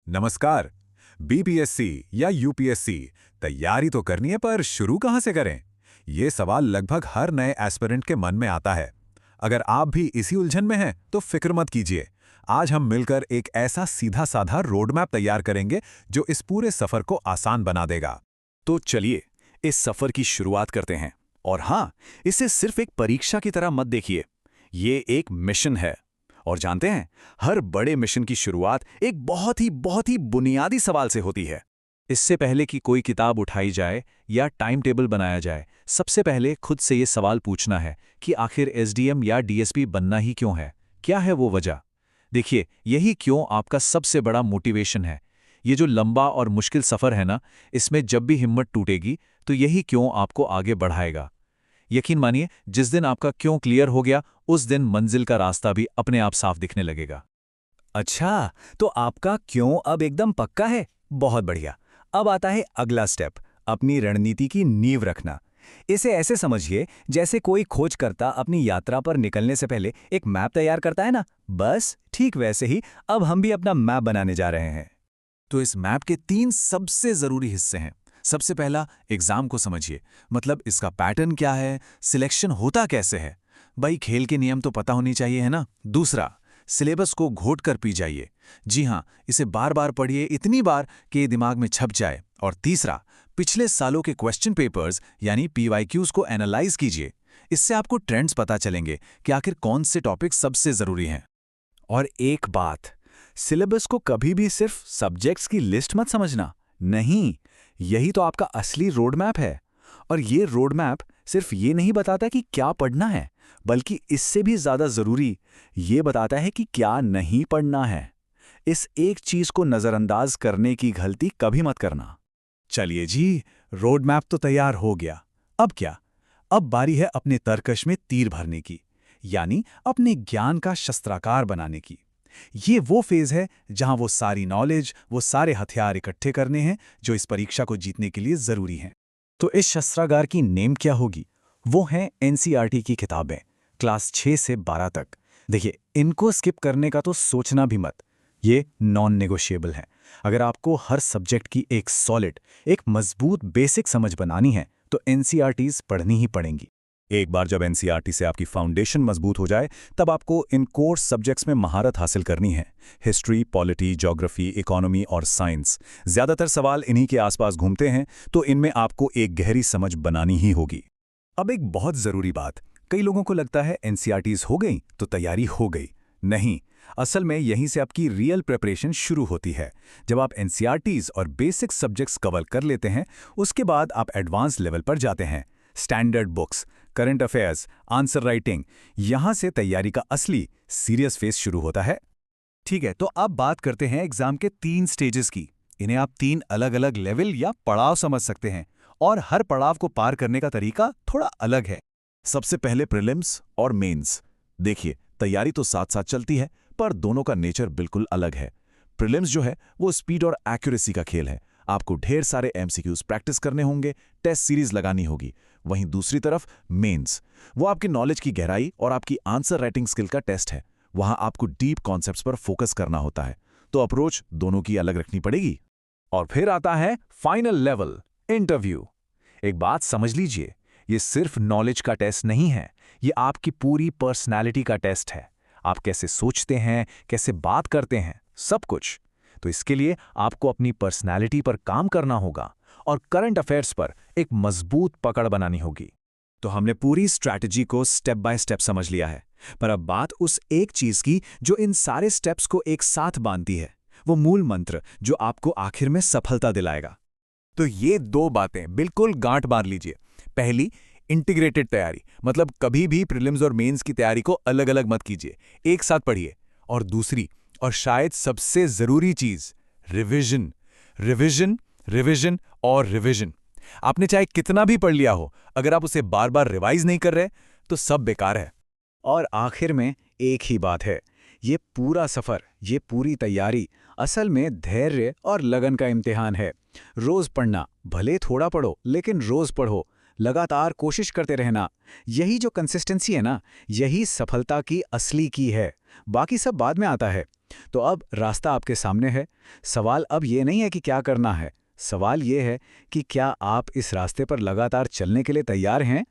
नमस्कार। बीपीएससी या यूपीएससी तैयारी तो करनी है, पर शुरू कहाँ से करें? ये सवाल लगभग हर नए एस्पिरेंट के मन में आता है। अगर आप भी इसी उलझन में हैं तो फिक्र मत कीजिए। आज हम मिलकर एक ऐसा सीधा साधा रोड मैप तैयार करेंगे जो इस पूरे सफर को आसान बना देगा। तो चलिए इस सफर की शुरुआत करते हैं। और हाँ, इसे सिर्फ एक परीक्षा की तरह मत देखिए। ये एक मिशन है। और जानते हैं, हर बड़े मिशन की शुरुआत एक बहुत ही बुनियादी सवाल से होती है। इससे पहले कि कोई किताब उठाई जाए या टाइम टेबल बनाया जाए, सबसे पहले खुद से ये सवाल पूछना है कि आखिर एसडीएम या डीएसपी बनना ही क्यों है? क्या है वो वजह? देखिए, यही क्यों आपका सबसे बड़ा मोटिवेशन है। ये जो लंबा और मुश्किल सफ़र है ना, इसमें जब भी हिम्मत टूटेगी तो यही क्यों आपको आगे बढ़ाएगा। यकीन मानिए, जिस दिन आपका क्यों क्लियर हो गया, उस दिन मंजिल का रास्ता भी अपने आप साफ दिखने लगेगा। अच्छा, तो आपका क्यों अब एकदम पक्का है? बहुत बढ़िया। अब आता है अगला स्टेप, अपनी रणनीति की नींव रखना। इसे ऐसे समझिए जैसे कोई खोजकर्ता अपनी यात्रा पर निकलने से पहले एक मैप तैयार करता है ना, बस ठीक वैसे ही अब हम भी अपना मैप बनाने जा रहे हैं। तो इस मैप के 3 सबसे ज़रूरी हिस्से हैं। सबसे पहला, एग्ज़ाम को समझिए। मतलब इसका पैटर्न क्या है, सिलेक्शन होता कैसे है। भाई, खेल के नियम तो पता होनी चाहिए, है ना। दूसरा, सिलेबस को घोट कर पी जाइए। जी हाँ, इसे बार बार पढ़िए, इतनी बार कि ये दिमाग में छप जाए। और तीसरा, पिछले सालों के क्वेश्चन पेपर्स यानी पीवाईक्यूज को एनालाइज कीजिए। इससे आपको ट्रेंड्स पता चलेंगे कि आखिर कौन से टॉपिक सबसे ज़रूरी हैं। और एक बात, सिलेबस को कभी भी सिर्फ सब्जेक्ट्स की लिस्ट मत समझना। नहीं, यही तो आपका असली रोड मैप है। और ये रोड मैप सिर्फ ये नहीं बताता कि क्या पढ़ना है, बल्कि इससे भी ज्यादा जरूरी ये बताता है कि क्या नहीं पढ़ना है। इस एक चीज को नजरअंदाज करने की गलती कभी मत करना। चलिए जी, रोड मैप तो तैयार हो गया। अब क्या? अब बारी है अपने तरकश में तीर भरने की, यानी अपने ज्ञान का शस्त्राकार बनाने की। ये वो फेज है जहां वो सारी नॉलेज, वो सारे हथियार इकट्ठे करने हैं जो इस परीक्षा को जीतने के लिए जरूरी हैं। तो इस शस्त्रागार की नेम क्या होगी? वो हैं एनसीईआरटी की किताबें, क्लास 6 से 12 तक। देखिए, इनको स्किप करने का तो सोचना भी मत। ये नॉन नेगोशिएबल है। अगर आपको हर सब्जेक्ट की एक सॉलिड, एक मजबूत बेसिक समझ बनानी है तो एनसीईआरटीज पढ़नी ही पड़ेंगी। एक बार जब एनसीईआरटी से आपकी फाउंडेशन मजबूत हो जाए, तब आपको इन कोर्स सब्जेक्ट्स में महारत हासिल करनी है। हिस्ट्री, पॉलिटी, ज्योग्राफी, इकोनॉमी और साइंस, ज़्यादातर सवाल इन्हीं के आसपास घूमते हैं, तो इनमें आपको एक गहरी समझ बनानी ही होगी। अब एक बहुत ज़रूरी बात, कई लोगों को लगता है एनसीईआरटीज हो गई तो तैयारी हो गई। नहीं, असल में यहीं से आपकी रियल प्रिपरेशन शुरू होती है। जब आप एनसीईआरटीज और बेसिक सब्जेक्ट्स कवर कर लेते हैं, उसके बाद आप एडवांस लेवल पर जाते हैं। Standard books, current affairs, answer writing, यहां से तैयारी का असली सीरियस फेज शुरू होता है। ठीक है, तो अब बात करते हैं एग्जाम के 3 स्टेजेस की। इन्हें आप 3 अलग अलग लेवल या पड़ाव समझ सकते हैं, और हर पड़ाव को पार करने का तरीका थोड़ा अलग है। सबसे पहले प्रीलिम्स और मेंस। देखिए, तैयारी तो साथ साथ चलती है, पर दोनों का नेचर बिल्कुल अलग है। प्रीलिम्स जो है वो स्पीड और एक्यूरेसी का खेल है। आपको ढेर सारे एमसीक्यूज प्रैक्टिस करने होंगे, टेस्ट सीरीज लगानी होगी। वहीं दूसरी तरफ मेंस, वो आपकी नॉलेज की गहराई और आपकी आंसर राइटिंग स्किल का टेस्ट है। वहां आपको डीप कॉन्सेप्ट्स पर फोकस करना होता है, तो अप्रोच दोनों की अलग रखनी पड़ेगी। और फिर आता है फाइनल लेवल, इंटरव्यू। एक बात समझ लीजिए, ये सिर्फ नॉलेज का टेस्ट नहीं है, ये आपकी पूरी पर्सनैलिटी का टेस्ट है। आप कैसे सोचते हैं, कैसे बात करते हैं, सब कुछ। तो इसके लिए आपको अपनी पर्सनैलिटी पर काम करना होगा और करंट अफेयर्स पर एक मजबूत पकड़ बनानी होगी। तो हमने पूरी स्ट्रैटेजी को स्टेप बाय स्टेप समझ लिया है, पर अब बात उस एक चीज की जो इन सारे स्टेप्स को एक साथ बांधती है, वो मूल मंत्र जो आपको आखिर में सफलता दिलाएगा। तो ये 2 बातें बिल्कुल गांठ मार लीजिए। पहली, इंटीग्रेटेड तैयारी, मतलब कभी भी प्रीलिम्स और मेंस की तैयारी को अलग अलग मत कीजिए, एक साथ पढ़िए। और दूसरी, और शायद सबसे जरूरी चीज, रिवीजन। रिवीजन, रिवीजन और रिवीजन। आपने चाहे कितना भी पढ़ लिया हो, अगर आप उसे बार बार रिवाइज नहीं कर रहे तो सब बेकार है। और आखिर में एक ही बात है, ये पूरा सफर, ये पूरी तैयारी असल में धैर्य और लगन का इम्तिहान है। रोज पढ़ना, भले थोड़ा पढ़ो लेकिन रोज पढ़ो, लगातार कोशिश करते रहना। यही जो कंसिस्टेंसी है ना, यही सफलता की असली की है। बाकी सब बाद में आता है। तो अब रास्ता आपके सामने है। सवाल अब ये नहीं है कि क्या करना है, सवाल ये है कि क्या आप इस रास्ते पर लगातार चलने के लिए तैयार हैं?